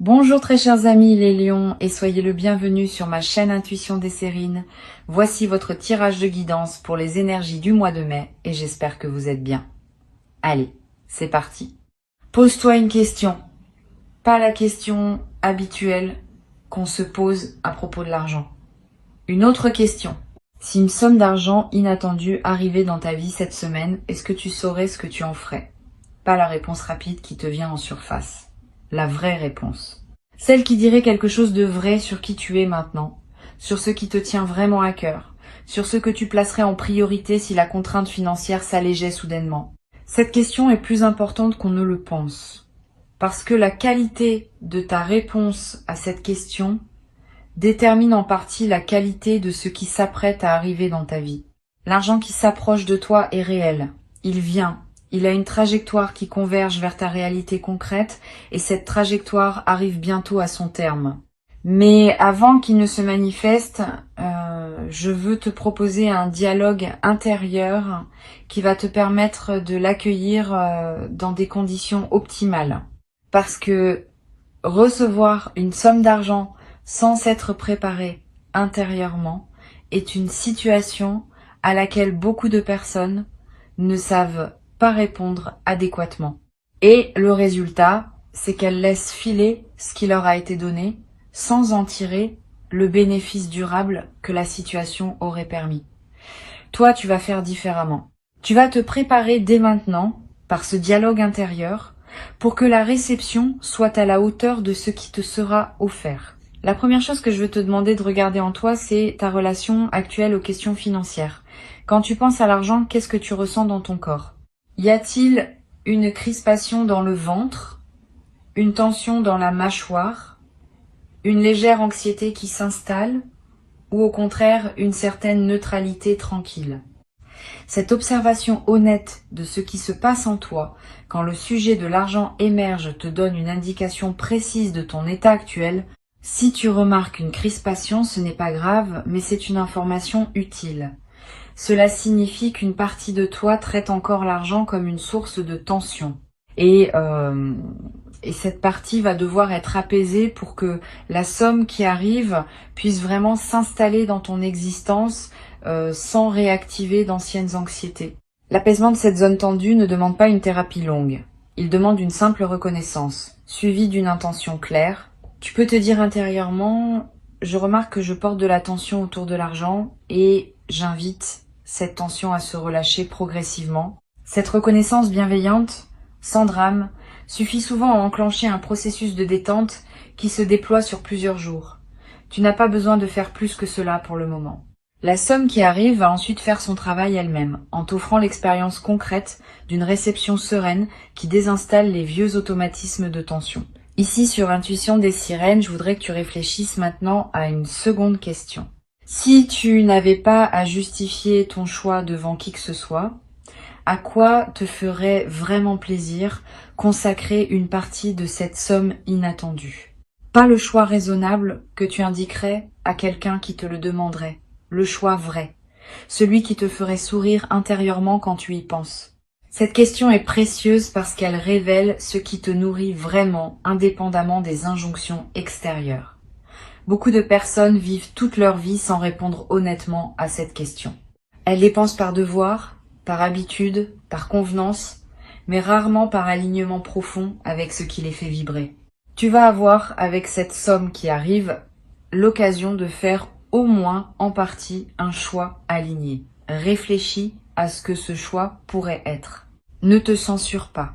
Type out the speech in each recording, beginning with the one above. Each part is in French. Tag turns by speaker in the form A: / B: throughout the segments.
A: Bonjour très chers amis les lions et soyez le bienvenu sur ma chaîne Intuition des Sérines. Voici votre tirage de guidance pour les énergies du mois de mai et j'espère que vous êtes bien. Allez, c'est parti. Pose-toi une question, pas la question habituelle qu'on se pose à propos de l'argent. Une autre question. Si une somme d'argent inattendue arrivait dans ta vie cette semaine, est-ce que tu saurais ce que tu en ferais? Pas la réponse rapide qui te vient en surface. La vraie réponse. Celle qui dirait quelque chose de vrai sur qui tu es maintenant, sur ce qui te tient vraiment à cœur, sur ce que tu placerais en priorité si la contrainte financière s'allégeait soudainement. Cette question est plus importante qu'on ne le pense, parce que la qualité de ta réponse à cette question détermine en partie la qualité de ce qui s'apprête à arriver dans ta vie. L'argent qui s'approche de toi est réel, il vient. Il a une trajectoire qui converge vers ta réalité concrète et cette trajectoire arrive bientôt à son terme. Mais avant qu'il ne se manifeste, je veux te proposer un dialogue intérieur qui va te permettre de l'accueillir dans des conditions optimales. Parce que recevoir une somme d'argent sans s'être préparé intérieurement est une situation à laquelle beaucoup de personnes ne savent pas répondre adéquatement. Et le résultat, c'est qu'elles laissent filer ce qui leur a été donné sans en tirer le bénéfice durable que la situation aurait permis. Toi, tu vas faire différemment. Tu vas te préparer dès maintenant, par ce dialogue intérieur, pour que la réception soit à la hauteur de ce qui te sera offert. La première chose que je veux te demander de regarder en toi, c'est ta relation actuelle aux questions financières. Quand tu penses à l'argent, qu'est-ce que tu ressens dans ton corps? Y a-t-il une crispation dans le ventre, une tension dans la mâchoire, une légère anxiété qui s'installe, ou au contraire une certaine neutralité tranquille? Cette observation honnête de ce qui se passe en toi quand le sujet de l'argent émerge te donne une indication précise de ton état actuel. Si tu remarques une crispation, ce n'est pas grave, mais c'est une information utile. Cela signifie qu'une partie de toi traite encore l'argent comme une source de tension. Et cette partie va devoir être apaisée pour que la somme qui arrive puisse vraiment s'installer dans ton existence sans réactiver d'anciennes anxiétés. L'apaisement de cette zone tendue ne demande pas une thérapie longue. Il demande une simple reconnaissance, suivie d'une intention claire. Tu peux te dire intérieurement, je remarque que je porte de la tension autour de l'argent et j'invite cette tension à se relâcher progressivement. Cette reconnaissance bienveillante, sans drame, suffit souvent à enclencher un processus de détente qui se déploie sur plusieurs jours. Tu n'as pas besoin de faire plus que cela pour le moment. La somme qui arrive va ensuite faire son travail elle-même, en t'offrant l'expérience concrète d'une réception sereine qui désinstalle les vieux automatismes de tension. Ici, sur Intuition des Sirènes, je voudrais que tu réfléchisses maintenant à une seconde question. Si tu n'avais pas à justifier ton choix devant qui que ce soit, à quoi te ferait vraiment plaisir consacrer une partie de cette somme inattendue? Pas le choix raisonnable que tu indiquerais à quelqu'un qui te le demanderait, le choix vrai, celui qui te ferait sourire intérieurement quand tu y penses. Cette question est précieuse parce qu'elle révèle ce qui te nourrit vraiment, indépendamment des injonctions extérieures. Beaucoup de personnes vivent toute leur vie sans répondre honnêtement à cette question. Elles dépensent par devoir, par habitude, par convenance, mais rarement par alignement profond avec ce qui les fait vibrer. Tu vas avoir, avec cette somme qui arrive, l'occasion de faire au moins en partie un choix aligné. Réfléchis à ce que ce choix pourrait être. Ne te censure pas.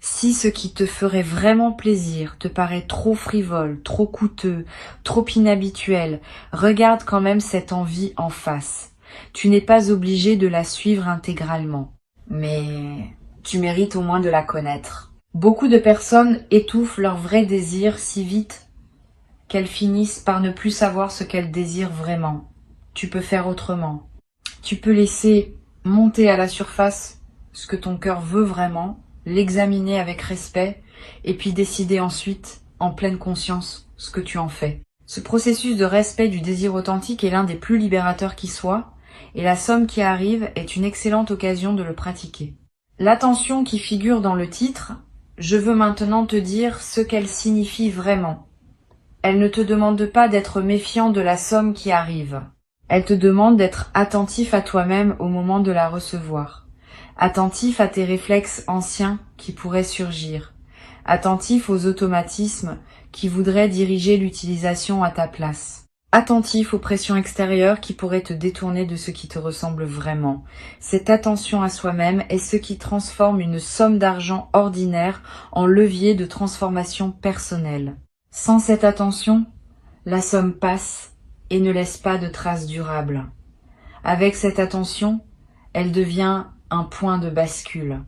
A: Si ce qui te ferait vraiment plaisir te paraît trop frivole, trop coûteux, trop inhabituel, regarde quand même cette envie en face. Tu n'es pas obligé de la suivre intégralement, mais tu mérites au moins de la connaître. Beaucoup de personnes étouffent leur vrai désir si vite qu'elles finissent par ne plus savoir ce qu'elles désirent vraiment. Tu peux faire autrement. Tu peux laisser monter à la surface ce que ton cœur veut vraiment, l'examiner avec respect, et puis décider ensuite, en pleine conscience, ce que tu en fais. Ce processus de respect du désir authentique est l'un des plus libérateurs qui soit, et la somme qui arrive est une excellente occasion de le pratiquer. L'attention qui figure dans le titre je veux maintenant te dire ce qu'elle signifie vraiment. Elle ne te demande pas d'être méfiant de la somme qui arrive. Elle te demande d'être attentif à toi-même au moment de la recevoir. Attentif à tes réflexes anciens qui pourraient surgir. Attentif aux automatismes qui voudraient diriger l'utilisation à ta place. Attentif aux pressions extérieures qui pourraient te détourner de ce qui te ressemble vraiment. Cette attention à soi-même est ce qui transforme une somme d'argent ordinaire en levier de transformation personnelle. Sans cette attention, la somme passe et ne laisse pas de traces durables. Avec cette attention, elle devient un point de bascule.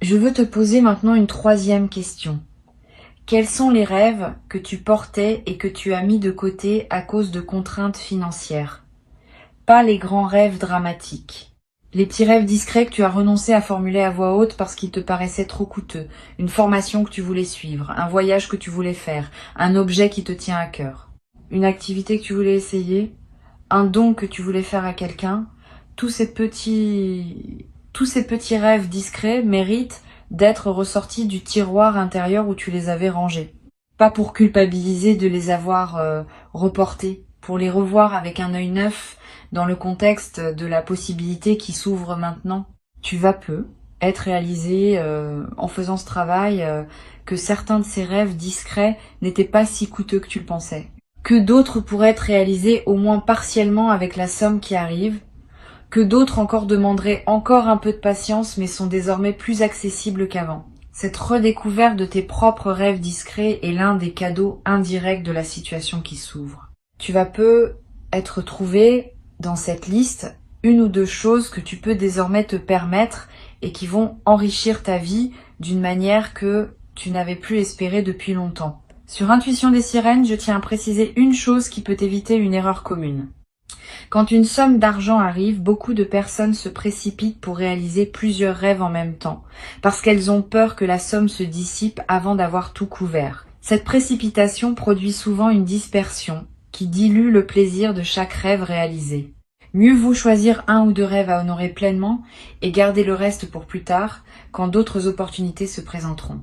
A: Je veux te poser maintenant une troisième question. Quels sont les rêves que tu portais et que tu as mis de côté à cause de contraintes financières? Pas les grands rêves dramatiques. Les petits rêves discrets que tu as renoncé à formuler à voix haute parce qu'ils te paraissaient trop coûteux, une formation que tu voulais suivre, un voyage que tu voulais faire, un objet qui te tient à cœur, une activité que tu voulais essayer, un don que tu voulais faire à quelqu'un. Tous ces petits rêves discrets méritent d'être ressortis du tiroir intérieur où tu les avais rangés. Pas pour culpabiliser de les avoir reportés, pour les revoir avec un œil neuf dans le contexte de la possibilité qui s'ouvre maintenant. Tu vas peu être réalisé en faisant ce travail que certains de ces rêves discrets n'étaient pas si coûteux que tu le pensais. Que d'autres pourraient être réalisés au moins partiellement avec la somme qui arrive, que d'autres encore demanderaient encore un peu de patience mais sont désormais plus accessibles qu'avant. Cette redécouverte de tes propres rêves discrets est l'un des cadeaux indirects de la situation qui s'ouvre. Tu vas peu être trouvé dans cette liste une ou deux choses que tu peux désormais te permettre et qui vont enrichir ta vie d'une manière que tu n'avais plus espéré depuis longtemps. Sur Intuition des Sirènes, je tiens à préciser une chose qui peut éviter une erreur commune. Quand une somme d'argent arrive, beaucoup de personnes se précipitent pour réaliser plusieurs rêves en même temps, parce qu'elles ont peur que la somme se dissipe avant d'avoir tout couvert. Cette précipitation produit souvent une dispersion qui dilue le plaisir de chaque rêve réalisé. Mieux vaut choisir un ou deux rêves à honorer pleinement et garder le reste pour plus tard, quand d'autres opportunités se présenteront.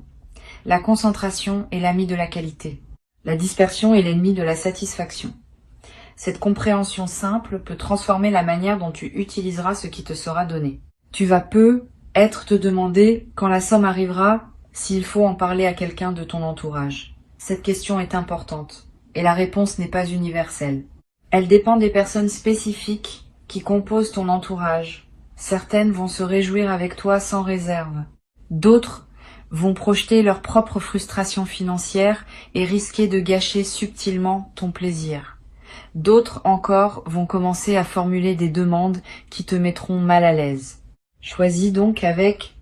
A: La concentration est l'ami de la qualité. La dispersion est l'ennemi de la satisfaction. Cette compréhension simple peut transformer la manière dont tu utiliseras ce qui te sera donné. Tu vas peu être te demander, quand la somme arrivera, s'il faut en parler à quelqu'un de ton entourage. Cette question est importante, et la réponse n'est pas universelle. Elle dépend des personnes spécifiques qui composent ton entourage. Certaines vont se réjouir avec toi sans réserve. D'autres vont projeter leur propre frustration financière et risquer de gâcher subtilement ton plaisir. D'autres encore vont commencer à formuler des demandes qui te mettront mal à l'aise. Choisis donc avec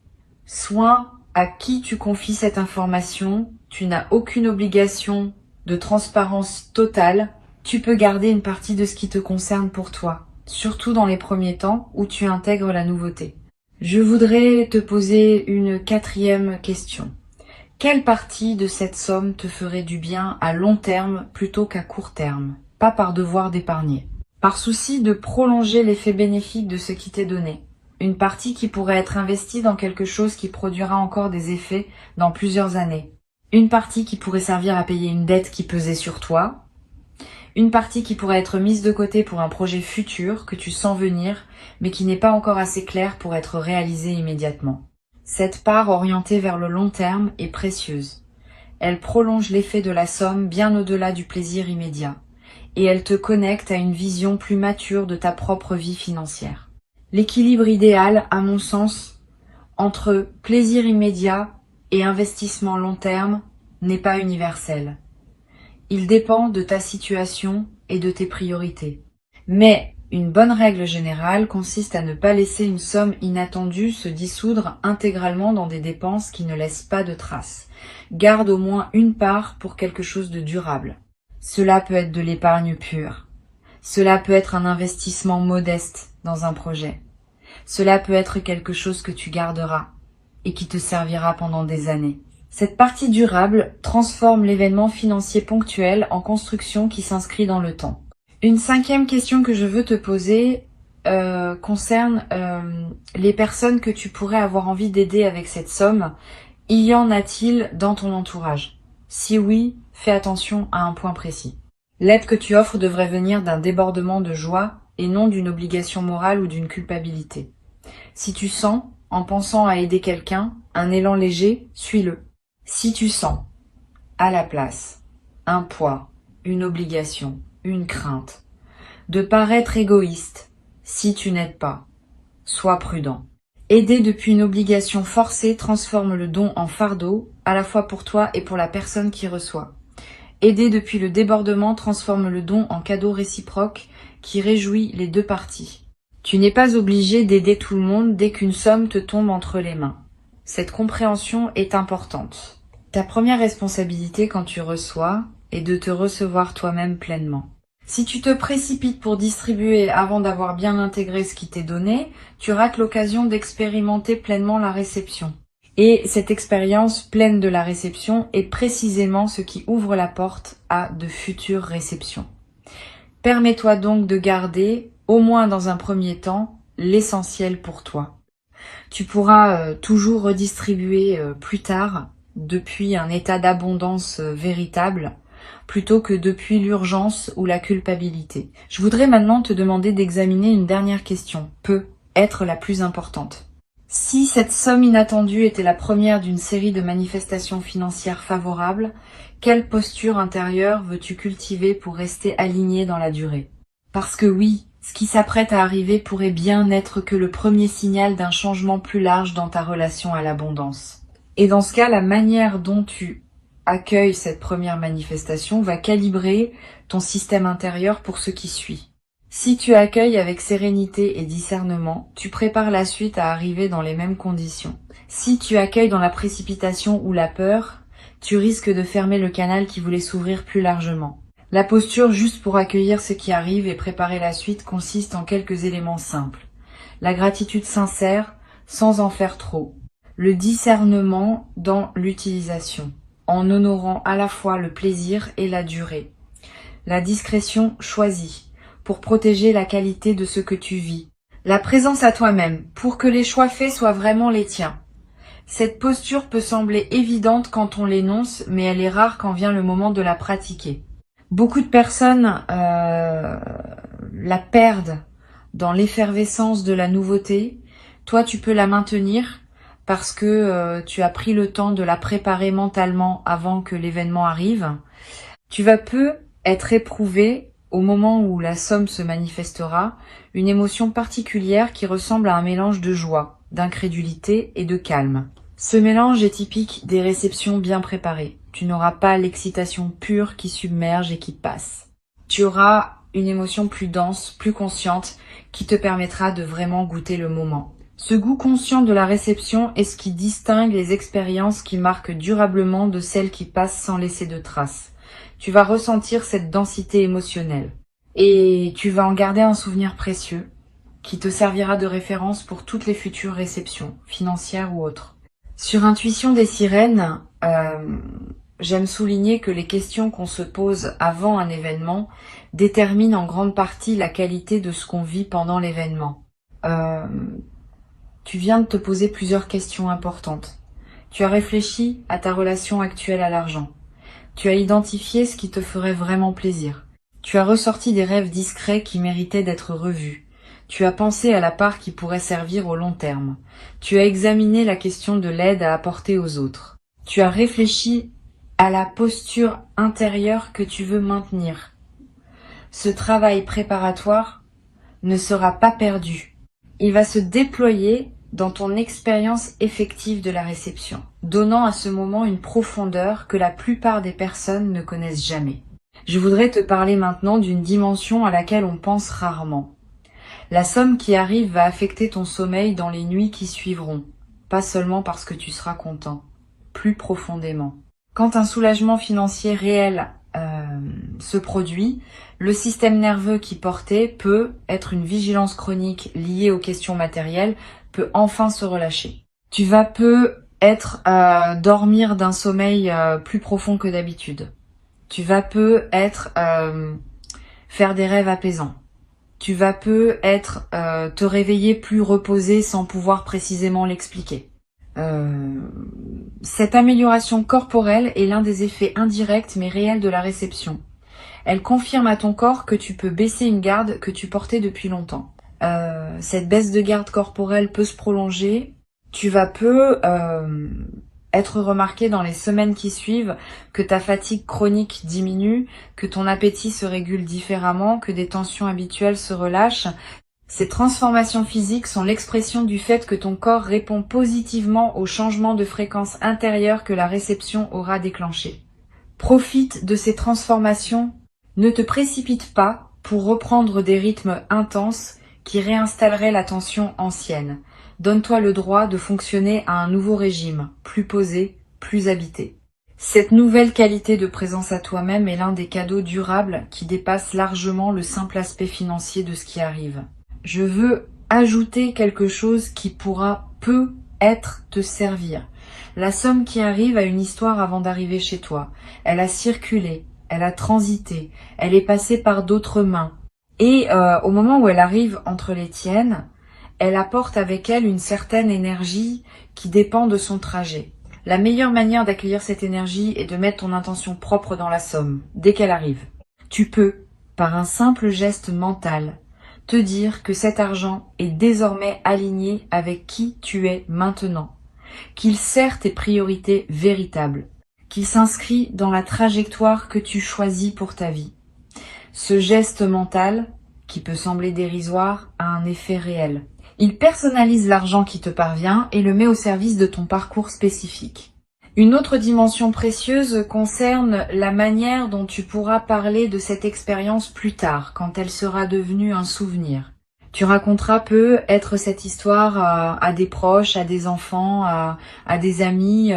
A: soin à qui tu confies cette information. Tu n'as aucune obligation de transparence totale. Tu peux garder une partie de ce qui te concerne pour toi, surtout dans les premiers temps où tu intègres la nouveauté. Je voudrais te poser une quatrième question. Quelle partie de cette somme te ferait du bien à long terme plutôt qu'à court terme? Pas par devoir d'épargner. Par souci de prolonger l'effet bénéfique de ce qui t'est donné. Une partie qui pourrait être investie dans quelque chose qui produira encore des effets dans plusieurs années. Une partie qui pourrait servir à payer une dette qui pesait sur toi. Une partie qui pourrait être mise de côté pour un projet futur que tu sens venir, mais qui n'est pas encore assez clair pour être réalisé immédiatement. Cette part orientée vers le long terme est précieuse. Elle prolonge l'effet de la somme bien au-delà du plaisir immédiat, et elle te connecte à une vision plus mature de ta propre vie financière. L'équilibre idéal, à mon sens, entre plaisir immédiat et investissement long terme n'est pas universel. Il dépend de ta situation et de tes priorités. Mais une bonne règle générale consiste à ne pas laisser une somme inattendue se dissoudre intégralement dans des dépenses qui ne laissent pas de traces. Garde au moins une part pour quelque chose de durable. Cela peut être de l'épargne pure. Cela peut être un investissement modeste dans un projet. Cela peut être quelque chose que tu garderas et qui te servira pendant des années. Cette partie durable transforme l'événement financier ponctuel en construction qui s'inscrit dans le temps. Une cinquième question que je veux te poser concerne les personnes que tu pourrais avoir envie d'aider avec cette somme Y en a-t-il dans ton entourage? Si oui, fais attention à un point précis. L'aide que tu offres devrait venir d'un débordement de joie et non d'une obligation morale ou d'une culpabilité. Si tu sens, en pensant à aider quelqu'un, un élan léger, suis-le. Si tu sens, à la place, un poids, une obligation, une crainte, de paraître égoïste, si tu n'aides pas, sois prudent. Aider depuis une obligation forcée transforme le don en fardeau, à la fois pour toi et pour la personne qui reçoit. Aider depuis le débordement transforme le don en cadeau réciproque qui réjouit les deux parties. Tu n'es pas obligé d'aider tout le monde dès qu'une somme te tombe entre les mains. Cette compréhension est importante. Ta première responsabilité quand tu reçois est de te recevoir toi-même pleinement. Si tu te précipites pour distribuer avant d'avoir bien intégré ce qui t'est donné, tu rates l'occasion d'expérimenter pleinement la réception. Et cette expérience pleine de la réception est précisément ce qui ouvre la porte à de futures réceptions. Permets-toi donc de garder, au moins dans un premier temps, l'essentiel pour toi. Tu pourras toujours redistribuer plus tard depuis un état d'abondance véritable, plutôt que depuis l'urgence ou la culpabilité. Je voudrais maintenant te demander d'examiner une dernière question, peut être la plus importante. Si cette somme inattendue était la première d'une série de manifestations financières favorables, quelle posture intérieure veux-tu cultiver pour rester aligné dans la durée? Parce que oui, ce qui s'apprête à arriver pourrait bien n'être que le premier signal d'un changement plus large dans ta relation à l'abondance. Et dans ce cas, la manière dont tu accueilles cette première manifestation va calibrer ton système intérieur pour ce qui suit. Si tu accueilles avec sérénité et discernement, tu prépares la suite à arriver dans les mêmes conditions. Si tu accueilles dans la précipitation ou la peur, tu risques de fermer le canal qui voulait s'ouvrir plus largement. La posture juste pour accueillir ce qui arrive et préparer la suite consiste en quelques éléments simples. La gratitude sincère, sans en faire trop. Le discernement dans l'utilisation, en honorant à la fois le plaisir et la durée. La discrétion choisie, pour protéger la qualité de ce que tu vis. La présence à toi-même, pour que les choix faits soient vraiment les tiens. Cette posture peut sembler évidente quand on l'énonce, mais elle est rare quand vient le moment de la pratiquer. Beaucoup de personnes la perdent dans l'effervescence de la nouveauté. Toi, tu peux la maintenir parce que tu as pris le temps de la préparer mentalement avant que l'événement arrive. Tu vas peu être éprouvé au moment où la somme se manifestera, une émotion particulière qui ressemble à un mélange de joie, d'incrédulité et de calme. Ce mélange est typique des réceptions bien préparées. Tu n'auras pas l'excitation pure qui submerge et qui passe. Tu auras une émotion plus dense, plus consciente, qui te permettra de vraiment goûter le moment. Ce goût conscient de la réception est ce qui distingue les expériences qui marquent durablement de celles qui passent sans laisser de traces. Tu vas ressentir cette densité émotionnelle et tu vas en garder un souvenir précieux qui te servira de référence pour toutes les futures réceptions, financières ou autres. Sur Intuition des sirènes, j'aime souligner que les questions qu'on se pose avant un événement déterminent en grande partie la qualité de ce qu'on vit pendant l'événement. Tu viens de te poser plusieurs questions importantes. Tu as réfléchi à ta relation actuelle à l'argent. Tu as identifié ce qui te ferait vraiment plaisir. Tu as ressorti des rêves discrets qui méritaient d'être revus. Tu as pensé à la part qui pourrait servir au long terme. Tu as examiné la question de l'aide à apporter aux autres. Tu as réfléchi à la posture intérieure que tu veux maintenir. Ce travail préparatoire ne sera pas perdu. Il va se déployer dans ton expérience effective de la réception, donnant à ce moment une profondeur que la plupart des personnes ne connaissent jamais. Je voudrais te parler maintenant d'une dimension à laquelle on pense rarement. La somme qui arrive va affecter ton sommeil dans les nuits qui suivront, pas seulement parce que tu seras content, plus profondément. Quand un soulagement financier réel se produit, le système nerveux qui portait peut être une vigilance chronique liée aux questions matérielles, peut enfin se relâcher. Tu vas peut-être dormir d'un sommeil plus profond que d'habitude. Tu vas peut-être faire des rêves apaisants. Tu vas peut-être te réveiller plus reposé sans pouvoir précisément l'expliquer. Cette amélioration corporelle est l'un des effets indirects mais réels de la réception. Elle confirme à ton corps que tu peux baisser une garde que tu portais depuis longtemps. Cette baisse de garde corporelle peut se prolonger. Tu vas être remarqué dans les semaines qui suivent que ta fatigue chronique diminue, que ton appétit se régule différemment, que des tensions habituelles se relâchent. Ces transformations physiques sont l'expression du fait que ton corps répond positivement aux changements de fréquence intérieure que la réception aura déclenchés. Profite de ces transformations. Ne te précipite pas pour reprendre des rythmes intenses qui réinstalleraient la tension ancienne. Donne-toi le droit de fonctionner à un nouveau régime, plus posé, plus habité. Cette nouvelle qualité de présence à toi-même est l'un des cadeaux durables qui dépasse largement le simple aspect financier de ce qui arrive. Je veux ajouter quelque chose qui peut-être te servir. La somme qui arrive a une histoire avant d'arriver chez toi. Elle a circulé, elle a transité, elle est passée par d'autres mains. Et au moment où elle arrive entre les tiennes, elle apporte avec elle une certaine énergie qui dépend de son trajet. La meilleure manière d'accueillir cette énergie est de mettre ton intention propre dans la somme, dès qu'elle arrive. Tu peux, par un simple geste mental, te dire que cet argent est désormais aligné avec qui tu es maintenant, qu'il sert tes priorités véritables, qu'il s'inscrit dans la trajectoire que tu choisis pour ta vie. Ce geste mental, qui peut sembler dérisoire, a un effet réel. Il personnalise l'argent qui te parvient et le met au service de ton parcours spécifique. Une autre dimension précieuse concerne la manière dont tu pourras parler de cette expérience plus tard, quand elle sera devenue un souvenir. Tu raconteras peut-être cette histoire à des proches, à des enfants, à des amis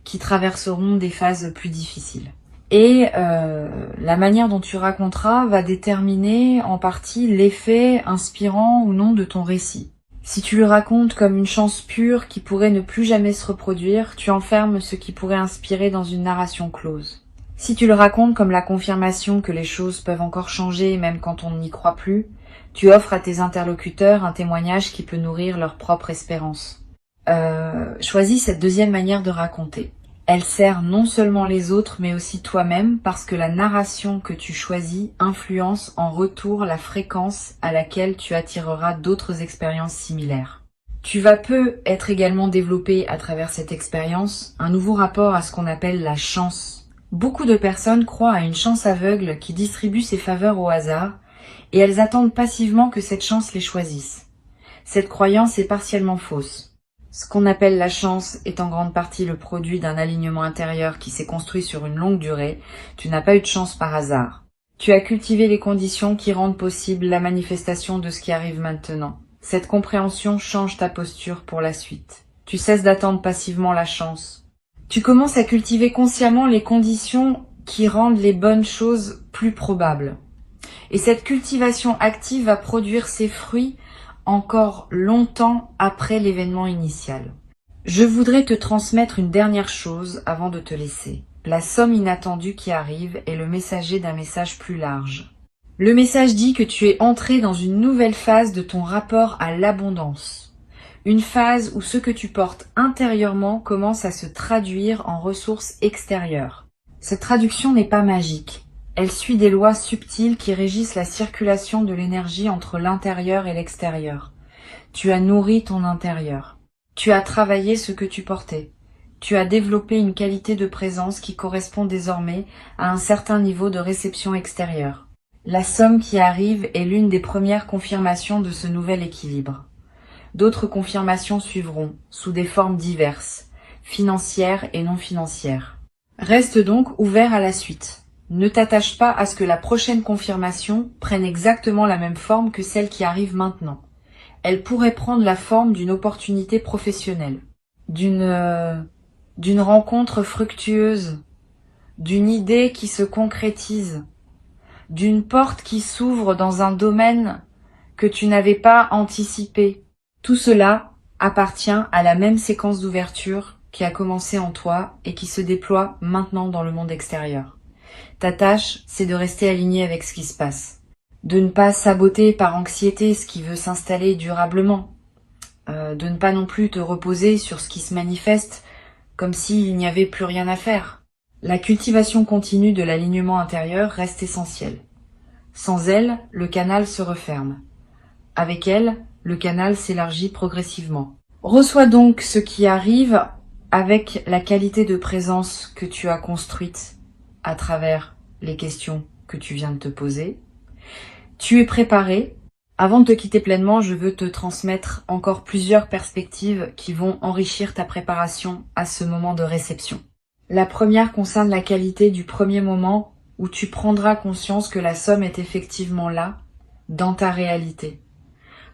A: qui traverseront des phases plus difficiles. Et la manière dont tu raconteras va déterminer en partie l'effet inspirant ou non de ton récit. Si tu le racontes comme une chance pure qui pourrait ne plus jamais se reproduire, tu enfermes ce qui pourrait inspirer dans une narration close. Si tu le racontes comme la confirmation que les choses peuvent encore changer même quand on n'y croit plus, tu offres à tes interlocuteurs un témoignage qui peut nourrir leur propre espérance. Choisis cette deuxième manière de raconter. Elle sert non seulement les autres, mais aussi toi-même, parce que la narration que tu choisis influence en retour la fréquence à laquelle tu attireras d'autres expériences similaires. Tu vas peut-être également développer à travers cette expérience un nouveau rapport à ce qu'on appelle la chance. Beaucoup de personnes croient à une chance aveugle qui distribue ses faveurs au hasard, et elles attendent passivement que cette chance les choisisse. Cette croyance est partiellement fausse. Ce qu'on appelle la chance est en grande partie le produit d'un alignement intérieur qui s'est construit sur une longue durée. Tu n'as pas eu de chance par hasard. Tu as cultivé les conditions qui rendent possible la manifestation de ce qui arrive maintenant. Cette compréhension change ta posture pour la suite. Tu cesses d'attendre passivement la chance. Tu commences à cultiver consciemment les conditions qui rendent les bonnes choses plus probables. Et cette cultivation active va produire ses fruits encore longtemps après l'événement initial. Je voudrais te transmettre une dernière chose avant de te laisser. La somme inattendue qui arrive est le messager d'un message plus large. Le message dit que tu es entré dans une nouvelle phase de ton rapport à l'abondance. Une phase où ce que tu portes intérieurement commence à se traduire en ressources extérieures. Cette traduction n'est pas magique. Elle suit des lois subtiles qui régissent la circulation de l'énergie entre l'intérieur et l'extérieur. Tu as nourri ton intérieur. Tu as travaillé ce que tu portais. Tu as développé une qualité de présence qui correspond désormais à un certain niveau de réception extérieure. La somme qui arrive est l'une des premières confirmations de ce nouvel équilibre. D'autres confirmations suivront, sous des formes diverses, financières et non financières. Reste donc ouvert à la suite. Ne t'attache pas à ce que la prochaine confirmation prenne exactement la même forme que celle qui arrive maintenant. Elle pourrait prendre la forme d'une opportunité professionnelle, d'une rencontre fructueuse, d'une idée qui se concrétise, d'une porte qui s'ouvre dans un domaine que tu n'avais pas anticipé. Tout cela appartient à la même séquence d'ouverture qui a commencé en toi et qui se déploie maintenant dans le monde extérieur. Ta tâche, c'est de rester aligné avec ce qui se passe. De ne pas saboter par anxiété ce qui veut s'installer durablement. De ne pas non plus te reposer sur ce qui se manifeste comme s'il n'y avait plus rien à faire. La cultivation continue de l'alignement intérieur reste essentielle. Sans elle, le canal se referme. Avec elle, le canal s'élargit progressivement. Reçois donc ce qui arrive avec la qualité de présence que tu as construite à travers les questions que tu viens de te poser. Tu es préparé. Avant de te quitter pleinement, je veux te transmettre encore plusieurs perspectives qui vont enrichir ta préparation à ce moment de réception. La première concerne la qualité du premier moment où tu prendras conscience que la somme est effectivement là, dans ta réalité.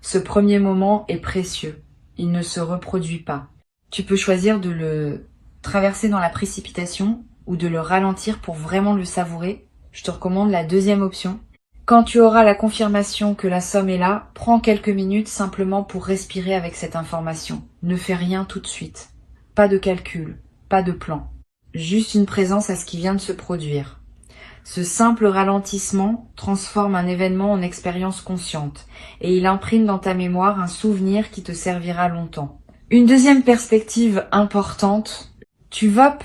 A: Ce premier moment est précieux. Il ne se reproduit pas. Tu peux choisir de le traverser dans la précipitation ou de le ralentir pour vraiment le savourer. Je te recommande la deuxième option. Quand tu auras la confirmation que la somme est là, prends quelques minutes simplement pour respirer avec cette information. Ne fais rien tout de suite. Pas de calcul, pas de plan. Juste une présence à ce qui vient de se produire. Ce simple ralentissement transforme un événement en expérience consciente et il imprime dans ta mémoire un souvenir qui te servira longtemps. Une deuxième perspective importante, tu vas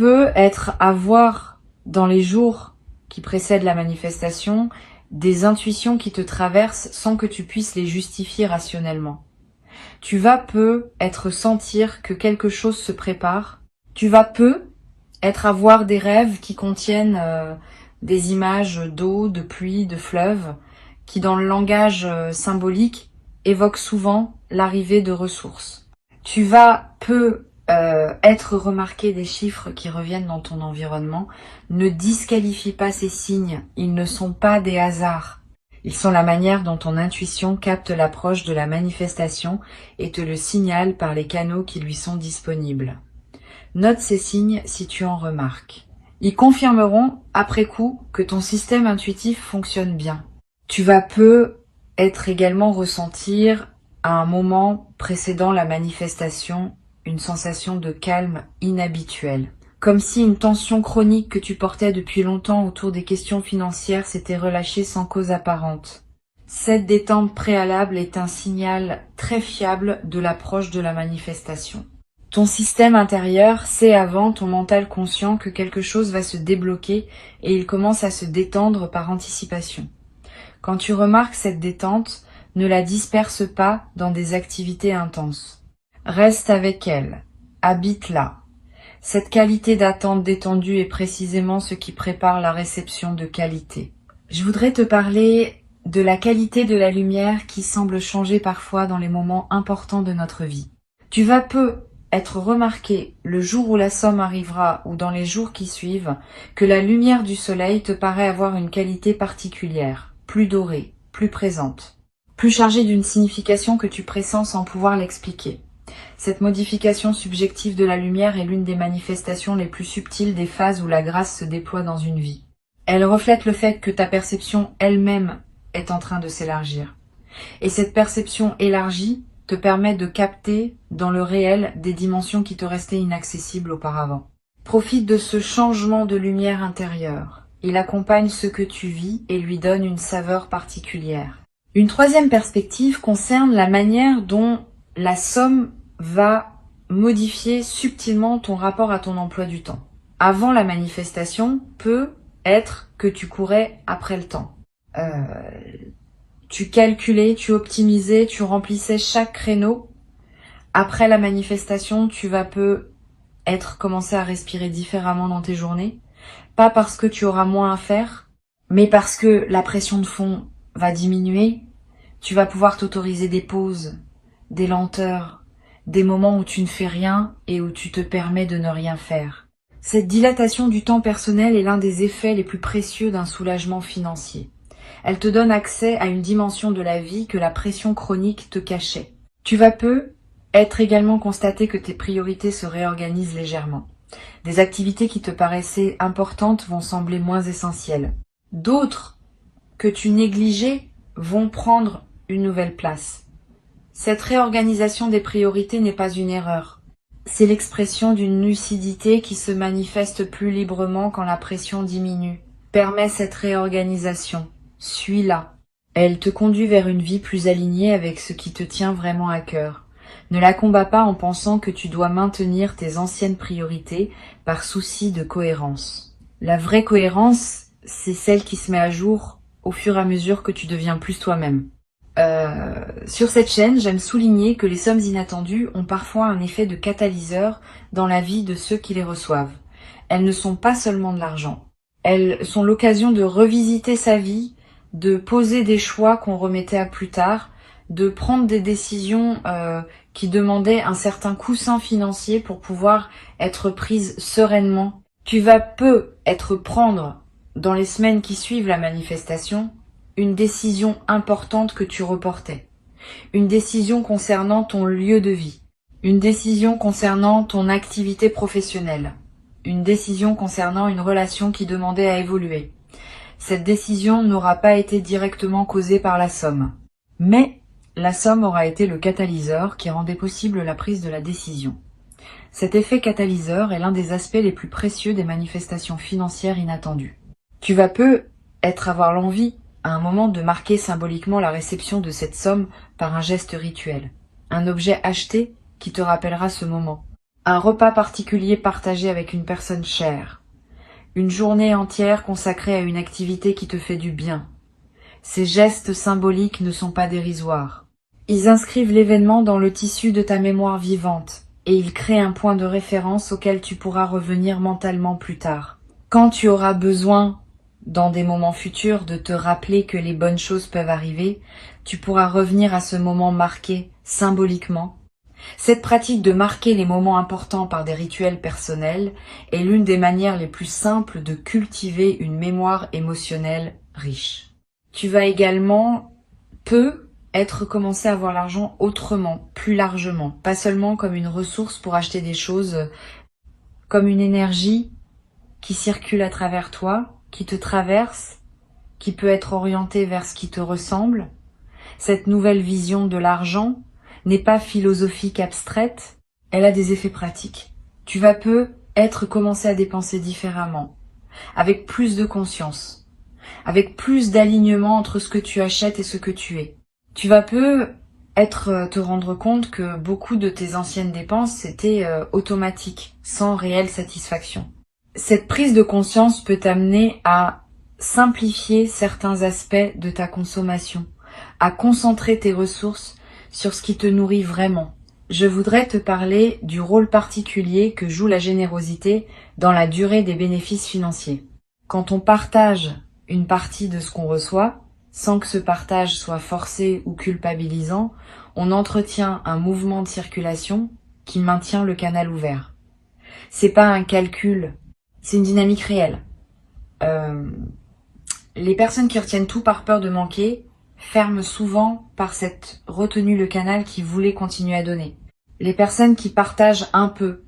A: avoir dans les jours qui précèdent la manifestation des intuitions qui te traversent sans que tu puisses les justifier rationnellement. Tu vas sentir que quelque chose se prépare. Tu vas avoir des rêves qui contiennent des images d'eau, de pluie, de fleuves, qui dans le langage symbolique évoquent souvent l'arrivée de ressources. Tu vas être remarqué des chiffres qui reviennent dans ton environnement. Ne disqualifie pas ces signes, ils ne sont pas des hasards. Ils sont la manière dont ton intuition capte l'approche de la manifestation et te le signale par les canaux qui lui sont disponibles. Note ces signes si tu en remarques. Ils confirmeront après coup que ton système intuitif fonctionne bien. Tu vas être également ressentir à un moment précédant la manifestation une sensation de calme inhabituelle. Comme si une tension chronique que tu portais depuis longtemps autour des questions financières s'était relâchée sans cause apparente. Cette détente préalable est un signal très fiable de l'approche de la manifestation. Ton système intérieur sait avant ton mental conscient que quelque chose va se débloquer et il commence à se détendre par anticipation. Quand tu remarques cette détente, ne la disperse pas dans des activités intenses. Reste avec elle, habite-la. Cette qualité d'attente détendue est précisément ce qui prépare la réception de qualité. Je voudrais te parler de la qualité de la lumière qui semble changer parfois dans les moments importants de notre vie. Tu vas être remarqué le jour où la somme arrivera ou dans les jours qui suivent que la lumière du soleil te paraît avoir une qualité particulière, plus dorée, plus présente, plus chargée d'une signification que tu pressens sans pouvoir l'expliquer. Cette modification subjective de la lumière est l'une des manifestations les plus subtiles des phases où la grâce se déploie dans une vie. Elle reflète le fait que ta perception elle-même est en train de s'élargir. Et cette perception élargie te permet de capter dans le réel des dimensions qui te restaient inaccessibles auparavant. Profite de ce changement de lumière intérieure. Il accompagne ce que tu vis et lui donne une saveur particulière. Une troisième perspective concerne la manière dont la somme va modifier subtilement ton rapport à ton emploi du temps. Avant la manifestation peut être que tu courais après le temps. Tu calculais, tu optimisais, tu remplissais chaque créneau. Après la manifestation, tu vas commencer à respirer différemment dans tes journées. Pas parce que tu auras moins à faire, mais parce que la pression de fond va diminuer. Tu vas pouvoir t'autoriser des pauses, des lenteurs, des moments où tu ne fais rien et où tu te permets de ne rien faire. Cette dilatation du temps personnel est l'un des effets les plus précieux d'un soulagement financier. Elle te donne accès à une dimension de la vie que la pression chronique te cachait. Tu vas être également constaté que tes priorités se réorganisent légèrement. Des activités qui te paraissaient importantes vont sembler moins essentielles. D'autres que tu négligeais vont prendre une nouvelle place. Cette réorganisation des priorités n'est pas une erreur. C'est l'expression d'une lucidité qui se manifeste plus librement quand la pression diminue. Permets cette réorganisation. Suis-la. Elle te conduit vers une vie plus alignée avec ce qui te tient vraiment à cœur. Ne la combats pas en pensant que tu dois maintenir tes anciennes priorités par souci de cohérence. La vraie cohérence, c'est celle qui se met à jour au fur et à mesure que tu deviens plus toi-même. Sur cette chaîne, j'aime souligner que les sommes inattendues ont parfois un effet de catalyseur dans la vie de ceux qui les reçoivent. Elles ne sont pas seulement de l'argent. Elles sont l'occasion de revisiter sa vie, de poser des choix qu'on remettait à plus tard, de prendre des décisions qui demandaient un certain coussin financier pour pouvoir être prises sereinement. Tu vas peut-être prendre, dans les semaines qui suivent la manifestation, une décision importante que tu reportais. Une décision concernant ton lieu de vie. Une décision concernant ton activité professionnelle. Une décision concernant une relation qui demandait à évoluer. Cette décision n'aura pas été directement causée par la somme. Mais la somme aura été le catalyseur qui rendait possible la prise de la décision. Cet effet catalyseur est l'un des aspects les plus précieux des manifestations financières inattendues. Tu vas peut-être avoir l'envie à un moment de marquer symboliquement la réception de cette somme par un geste rituel. Un objet acheté qui te rappellera ce moment. Un repas particulier partagé avec une personne chère. Une journée entière consacrée à une activité qui te fait du bien. Ces gestes symboliques ne sont pas dérisoires. Ils inscrivent l'événement dans le tissu de ta mémoire vivante et ils créent un point de référence auquel tu pourras revenir mentalement plus tard. Quand tu auras besoin dans des moments futurs de te rappeler que les bonnes choses peuvent arriver, tu pourras revenir à ce moment marqué symboliquement. Cette pratique de marquer les moments importants par des rituels personnels est l'une des manières les plus simples de cultiver une mémoire émotionnelle riche. Tu vas également commencer à voir l'argent autrement, plus largement, pas seulement comme une ressource pour acheter des choses, comme une énergie qui circule à travers toi, qui te traverse, qui peut être orientée vers ce qui te ressemble. Cette nouvelle vision de l'argent n'est pas philosophique abstraite, elle a des effets pratiques. Tu vas peut-être commencer à dépenser différemment, avec plus de conscience, avec plus d'alignement entre ce que tu achètes et ce que tu es. Tu vas peut-être te rendre compte que beaucoup de tes anciennes dépenses étaient automatiques, sans réelle satisfaction. Cette prise de conscience peut t'amener à simplifier certains aspects de ta consommation, à concentrer tes ressources sur ce qui te nourrit vraiment. Je voudrais te parler du rôle particulier que joue la générosité dans la durée des bénéfices financiers. Quand on partage une partie de ce qu'on reçoit, sans que ce partage soit forcé ou culpabilisant, on entretient un mouvement de circulation qui maintient le canal ouvert. C'est pas un calcul, c'est une dynamique réelle. Les personnes qui retiennent tout par peur de manquer ferment souvent par cette retenue le canal qui voulait continuer à donner. Les personnes qui partagent un peu,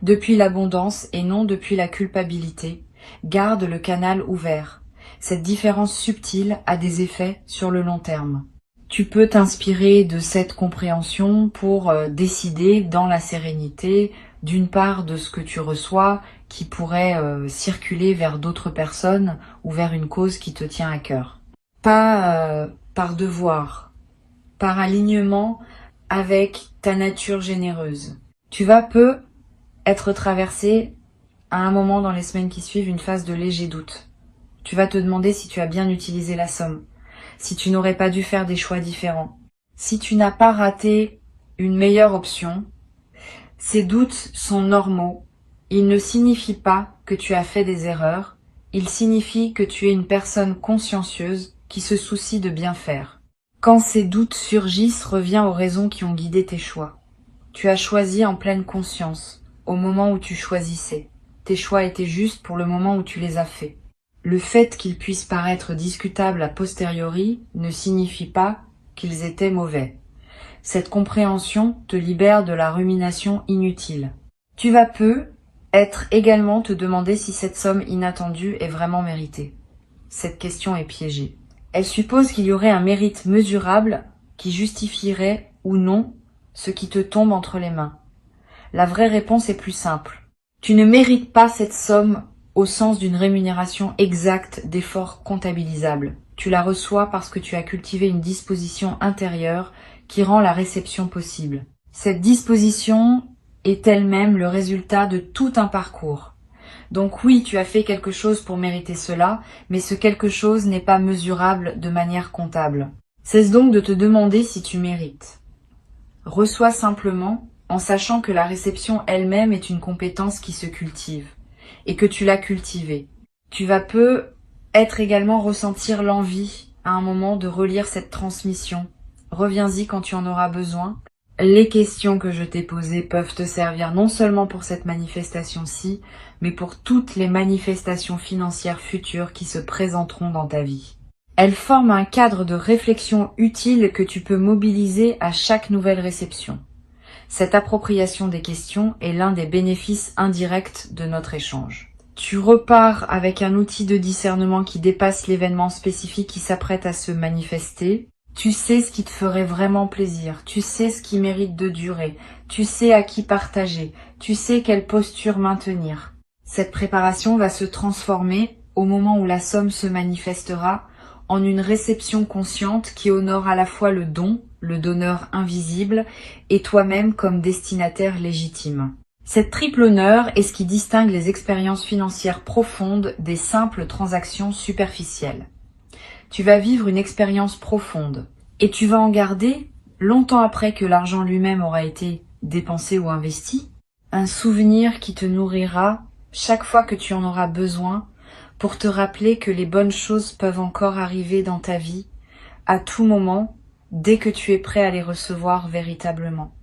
A: depuis l'abondance et non depuis la culpabilité, gardent le canal ouvert. Cette différence subtile a des effets sur le long terme. Tu peux t'inspirer de cette compréhension pour décider dans la sérénité d'une part de ce que tu reçois qui pourrait circuler vers d'autres personnes ou vers une cause qui te tient à cœur. Pas par devoir, par alignement avec ta nature généreuse. Tu vas être traversé à un moment dans les semaines qui suivent une phase de léger doute. Tu vas te demander si tu as bien utilisé la somme, si tu n'aurais pas dû faire des choix différents, si tu n'as pas raté une meilleure option. Ces doutes sont normaux. Ils ne signifient pas que tu as fait des erreurs, ils signifient que tu es une personne consciencieuse qui se soucie de bien faire. Quand ces doutes surgissent, reviens aux raisons qui ont guidé tes choix. Tu as choisi en pleine conscience, au moment où tu choisissais. Tes choix étaient justes pour le moment où tu les as faits. Le fait qu'ils puissent paraître discutables a posteriori ne signifie pas qu'ils étaient mauvais. Cette compréhension te libère de la rumination inutile. Tu vas être également te demander si cette somme inattendue est vraiment méritée. Cette question est piégée. Elle suppose qu'il y aurait un mérite mesurable qui justifierait ou non ce qui te tombe entre les mains. La vraie réponse est plus simple. Tu ne mérites pas cette somme au sens d'une rémunération exacte d'efforts comptabilisables. Tu la reçois parce que tu as cultivé une disposition intérieure qui rend la réception possible. Cette disposition est elle-même le résultat de tout un parcours. Donc oui, tu as fait quelque chose pour mériter cela, mais ce quelque chose n'est pas mesurable de manière comptable. Cesse donc de te demander si tu mérites. Reçois simplement en sachant que la réception elle-même est une compétence qui se cultive et que tu l'as cultivée. Tu vas peut-être également ressentir l'envie à un moment de relire cette transmission. Reviens-y quand tu en auras besoin. Les questions que je t'ai posées peuvent te servir non seulement pour cette manifestation-ci, mais pour toutes les manifestations financières futures qui se présenteront dans ta vie. Elles forment un cadre de réflexion utile que tu peux mobiliser à chaque nouvelle réception. Cette appropriation des questions est l'un des bénéfices indirects de notre échange. Tu repars avec un outil de discernement qui dépasse l'événement spécifique qui s'apprête à se manifester. Tu sais ce qui te ferait vraiment plaisir, tu sais ce qui mérite de durer, tu sais à qui partager, tu sais quelle posture maintenir. Cette préparation va se transformer au moment où la somme se manifestera en une réception consciente qui honore à la fois le don, le donneur invisible, et toi-même comme destinataire légitime. Cette triple honneur est ce qui distingue les expériences financières profondes des simples transactions superficielles. Tu vas vivre une expérience profonde, et tu vas en garder, longtemps après que l'argent lui-même aura été dépensé ou investi, un souvenir qui te nourrira chaque fois que tu en auras besoin pour te rappeler que les bonnes choses peuvent encore arriver dans ta vie, à tout moment, dès que tu es prêt à les recevoir véritablement.